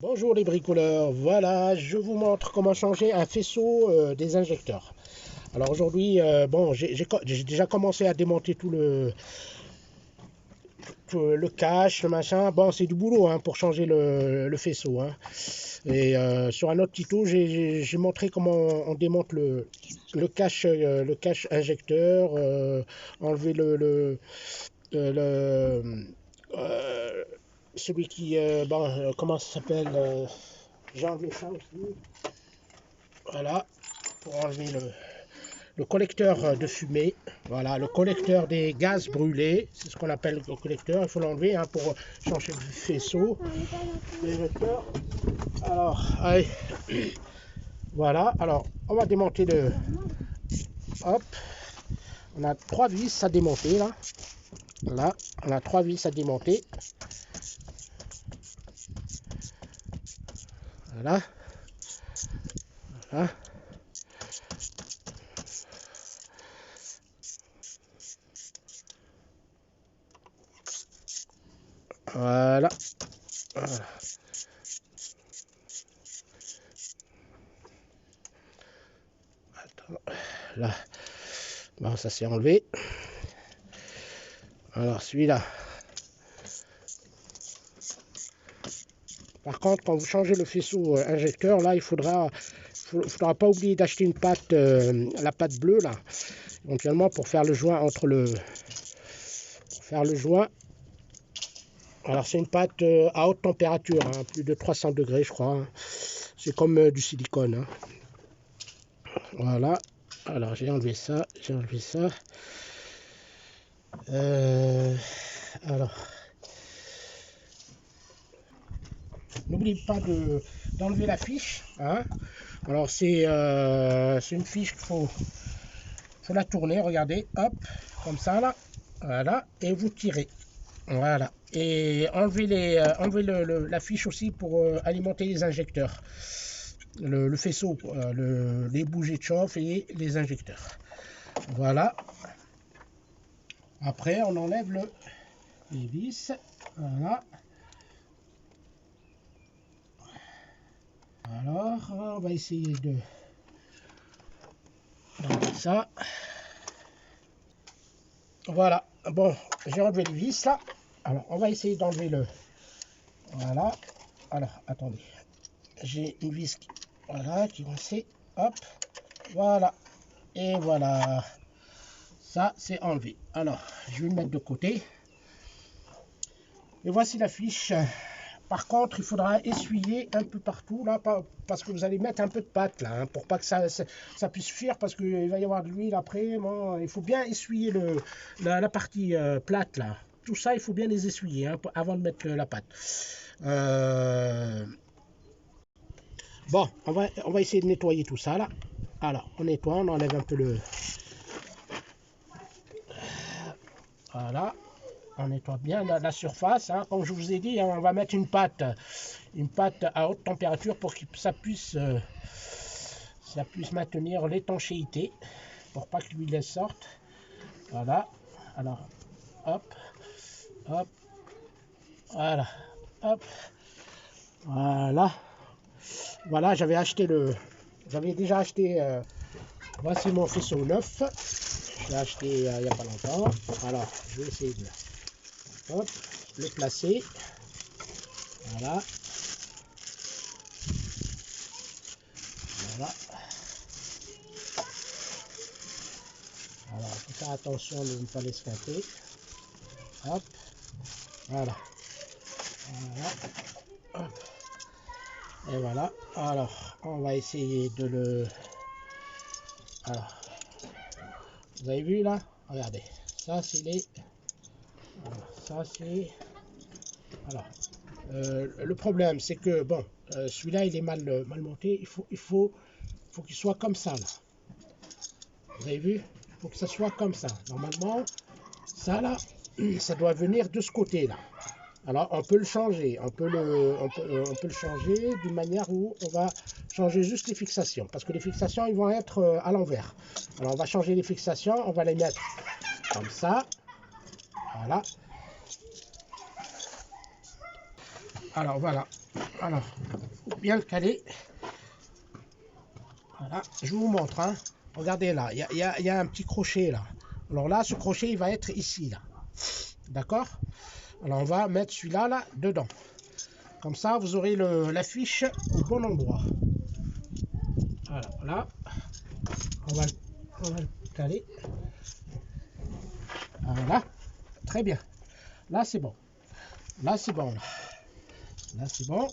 Bonjour les bricoleurs, voilà, je vous montre comment changer un faisceau des injecteurs. Alors aujourd'hui, bon, j'ai déjà commencé à démonter tout le cache, le machin. Bon, c'est du boulot hein, pour changer le faisceau. Hein. Et sur un autre tuto, j'ai montré comment on démonte le cache injecteur, enlever le, euh, celui qui, bon, comment ça s'appelle j'ai enlevé ça aussi. Voilà, pour enlever le collecteur de fumée. Voilà, le collecteur des gaz brûlés. C'est ce qu'on appelle le collecteur. Il faut l'enlever hein, pour changer le faisceau. L'éjecteur. Alors, allez. Voilà, alors on va démonter le. Hop. On a 3 vis à démonter là. Là, on a 3 vis à démonter. Voilà. Voilà. Voilà. Voilà. Attends. Là. Bon, ça s'est enlevé. Alors celui-là. Par contre, quand vous changez le faisceau injecteur, là, il faudra pas oublier d'acheter une pâte, la pâte bleue, là, éventuellement pour faire le joint entre Alors, c'est une pâte à haute température, hein, plus de 300 degrés, je crois. Hein. C'est comme du silicone. Hein. Voilà. Alors, j'ai enlevé ça, alors, n'oubliez pas d'enlever la fiche. Hein. Alors, c'est une fiche qu'il faut la tourner, regardez, hop, comme ça, là. Voilà, et vous tirez. Voilà. Et enlevez la fiche aussi pour alimenter les injecteurs. Le faisceau, les bougies de chauffe et les injecteurs. Voilà. Après, on enlève les vis. Voilà. Alors, on va essayer d'enlever ça. Voilà. Bon, j'ai enlevé les vis là. Alors, on va essayer d'enlever Voilà. Alors, attendez. J'ai une vis voilà, qui est coincée. Hop. Voilà. Et voilà. Ça, c'est enlevé. Alors, je vais le mettre de côté. Et voici la fiche. Par contre, il faudra essuyer un peu partout, là, parce que vous allez mettre un peu de pâte, là, hein, pour pas que ça puisse fuir, parce qu'il va y avoir de l'huile après. Bon, il faut bien essuyer la partie plate, là. Tout ça, il faut bien les essuyer hein, avant de mettre la pâte. Bon, on va essayer de nettoyer tout ça, là. Alors, on nettoie, on enlève un peu Voilà. On nettoie bien la surface. Hein. Comme je vous ai dit, hein, on va mettre une pâte à haute température pour que ça puisse maintenir l'étanchéité, pour pas que l'huile sorte. Voilà. Alors, hop, hop, voilà, hop, voilà. Voilà, j'avais déjà acheté. Voici mon faisceau neuf. Je l'ai acheté il n'y a pas longtemps. Alors, je vais essayer de le placer. Voilà. Voilà. Alors, il faut faire attention de ne pas l'esquinter. Hop. Voilà. Voilà. Hop. Et voilà. Alors, on va essayer de le... Alors, vous avez vu là? Regardez. Ça, c'est les... Alors, ça, c'est... Alors, le problème, c'est que, bon, celui-là, il est mal monté. Il faut qu'il soit comme ça, là. Vous avez vu? Il faut que ça soit comme ça. Normalement, ça, là, ça doit venir de ce côté-là. Alors, on peut le changer. On peut le changer d'une manière où on va changer juste les fixations. Parce que les fixations, ils vont être à l'envers. Alors, on va changer les fixations. On va les mettre comme ça. Voilà. Alors, voilà. Alors, faut bien le caler. Voilà, je vous montre. Hein. Regardez là, il y a un petit crochet là. Alors là, ce crochet, il va être ici là. D'accord? Alors on va mettre celui-là là dedans. Comme ça, vous aurez la fiche au bon endroit. Voilà, là, on va le caler. Voilà, très bien. Là, c'est bon. Là, c'est bon. Là, c'est bon.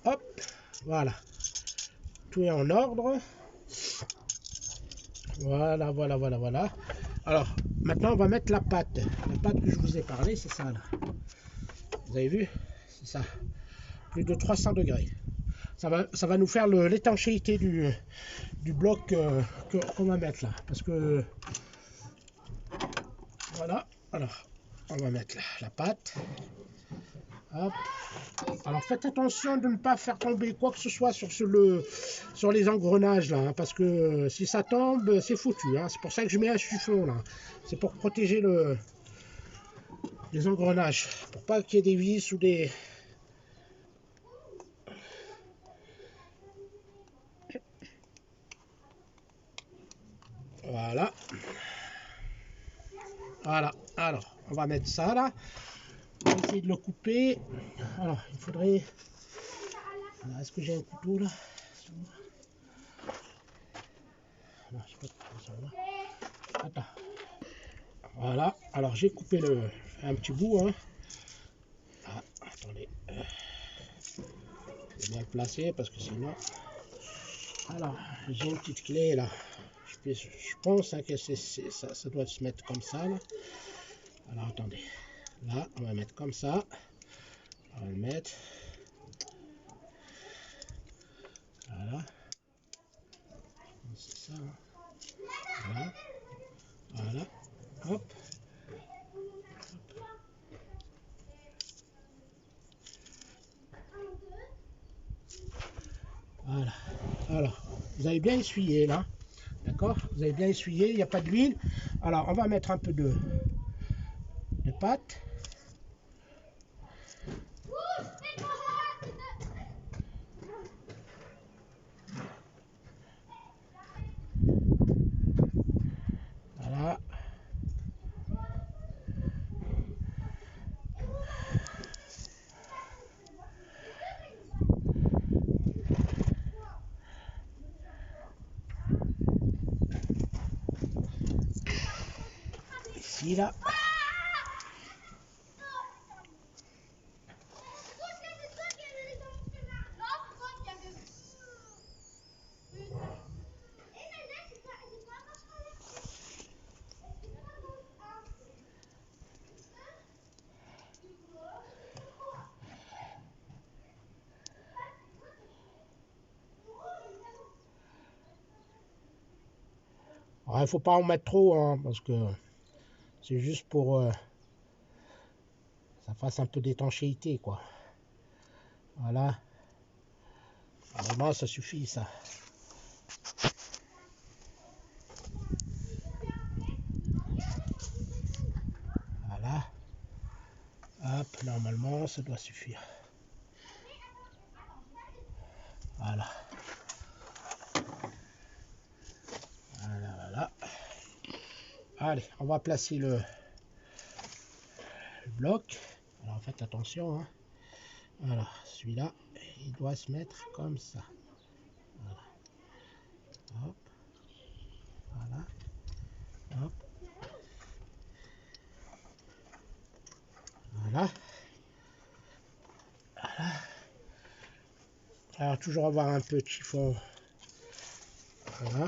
Hop, voilà. Tout est en ordre. Voilà, voilà, voilà, voilà. Alors, maintenant, on va mettre la pâte. La pâte que je vous ai parlé, c'est ça, là. Vous avez vu? C'est ça. Plus de 300 degrés. Ça va nous faire l'étanchéité du bloc qu'on va mettre là. Parce que... Voilà. Alors, on va mettre la pâte. Hop. Alors faites attention de ne pas faire tomber quoi que ce soit sur les engrenages là, hein, parce que si ça tombe, c'est foutu. Hein. C'est pour ça que je mets un chiffon là. C'est pour protéger les engrenages, pour pas qu'il y ait des vis ou des... Voilà. Voilà. Alors, on va mettre ça là. On va essayer de le couper. Alors, il faudrait... Est-ce que j'ai un couteau là? Non, je peux pas ça là. Attends. Voilà. Alors, j'ai coupé un petit bout. Hein. Ah, attendez. Je vais bien le placer parce que sinon... Alors, j'ai une petite clé là. Je pense hein, que ça doit se mettre comme ça. Là. Alors, attendez. Là, on va mettre comme ça. On va le mettre. Voilà. C'est ça. Hein. Voilà. Voilà. Hop. Voilà. Alors, vous avez bien essuyé là. D'accord? Vous avez bien essuyé, il n'y a pas d'huile. Alors, on va mettre un peu de pâte. Voilà. Ici, là. Il ne faut pas en mettre trop, hein, parce que c'est juste pour ça fasse un peu d'étanchéité, quoi. Voilà. Vraiment, ça suffit, ça. Voilà. Hop, normalement, ça doit suffire. Voilà. Voilà, voilà. Allez, on va placer le bloc. Alors, faites attention, hein. Voilà, celui-là, il doit se mettre comme ça. Voilà. Hop. Voilà. Hop. Voilà. Voilà. Alors, toujours avoir un peu de chiffon. Voilà.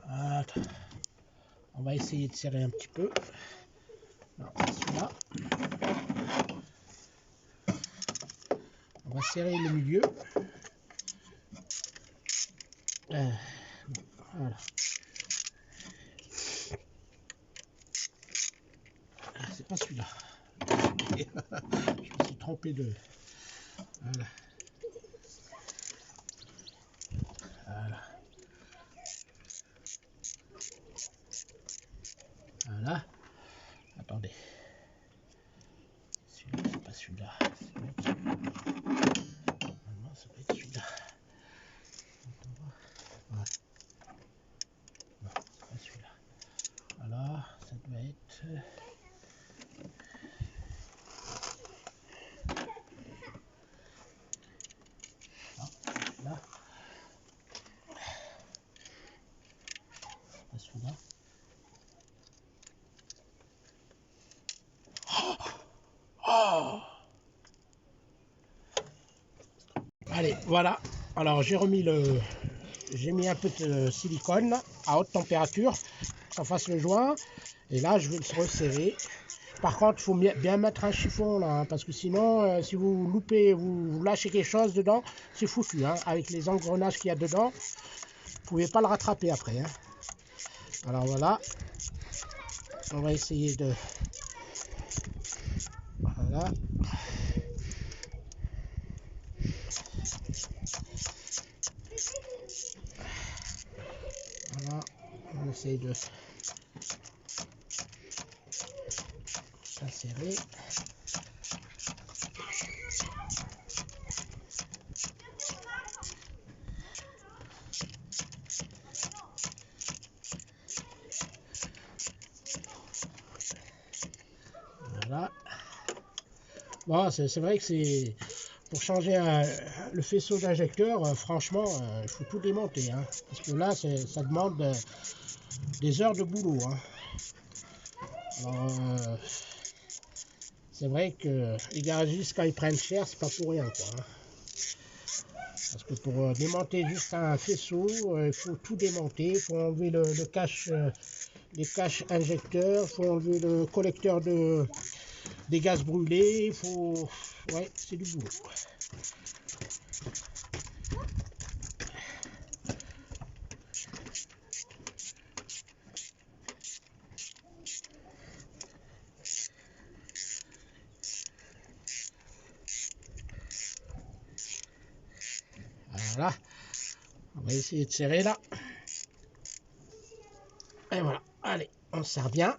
Voilà. On va essayer de serrer un petit peu. Non, celui-là. On va serrer le milieu. Voilà. Ah, c'est pas celui-là. Je me suis trompé de... Voilà. Voilà. Voilà. Attendez. celui-là. Normalement, ça va être celui-là. Voilà. Non, c'est pas celui-là. Voilà, ça doit être... Non, là. C'est pas celui-là. Oh! Allez, voilà. Alors j'ai remis j'ai mis un peu de silicone là, à haute température, que ça fasse le joint. Et là, je vais le resserrer. Par contre, il faut bien mettre un chiffon là, hein, parce que sinon, si vous loupez, vous lâchez quelque chose dedans, c'est foutu. Hein, avec les engrenages qu'il y a dedans, vous ne pouvez pas le rattraper après. Hein. Alors voilà, on va essayer de... Voilà. Voilà, on essaye de s'insérer. Voilà. Bon, c'est vrai que c'est... Pour changer le faisceau d'injecteur, franchement, il faut tout démonter. Hein, parce que là, ça demande des heures de boulot. Hein. Alors, c'est vrai que les garagistes, quand ils prennent cher, c'est pas pour rien. Quoi, hein. Parce que pour démonter juste un faisceau, il faut tout démonter. Il faut enlever le cache, les caches injecteurs, il faut enlever le collecteur des gaz brûlés. Il faut... Ouais, c'est du boulot. Voilà, on va essayer de serrer là. Et voilà, allez, on serre bien.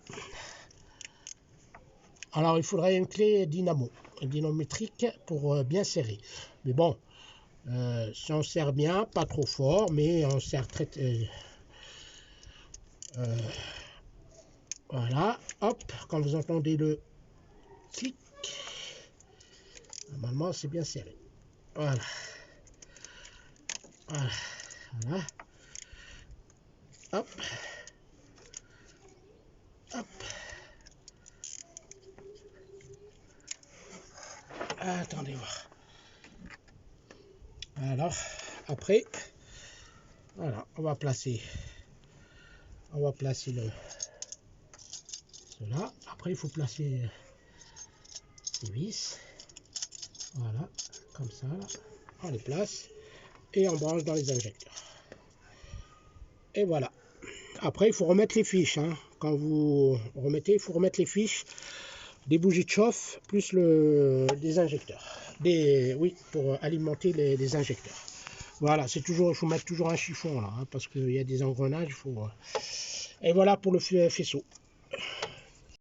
Alors il faudrait une clé dynamométrique pour bien serrer. Mais bon, si on serre bien, pas trop fort, mais on serre très... voilà, hop, quand vous entendez le clic, normalement c'est bien serré. Voilà. Voilà. Voilà. Hop. Hop. Attendez voir. Alors, après, voilà, on va placer cela. Après, il faut placer les vis. Voilà, comme ça, là. On les place et on branche dans les injecteurs. Et voilà. Après, il faut remettre les fiches. Hein. Quand vous remettez, il faut remettre les fiches des bougies de chauffe plus des injecteurs. Oui, pour alimenter les injecteurs. Voilà, c'est toujours, il faut mettre toujours un chiffon là, hein, parce qu'il y a des engrenages. Et voilà pour le faisceau.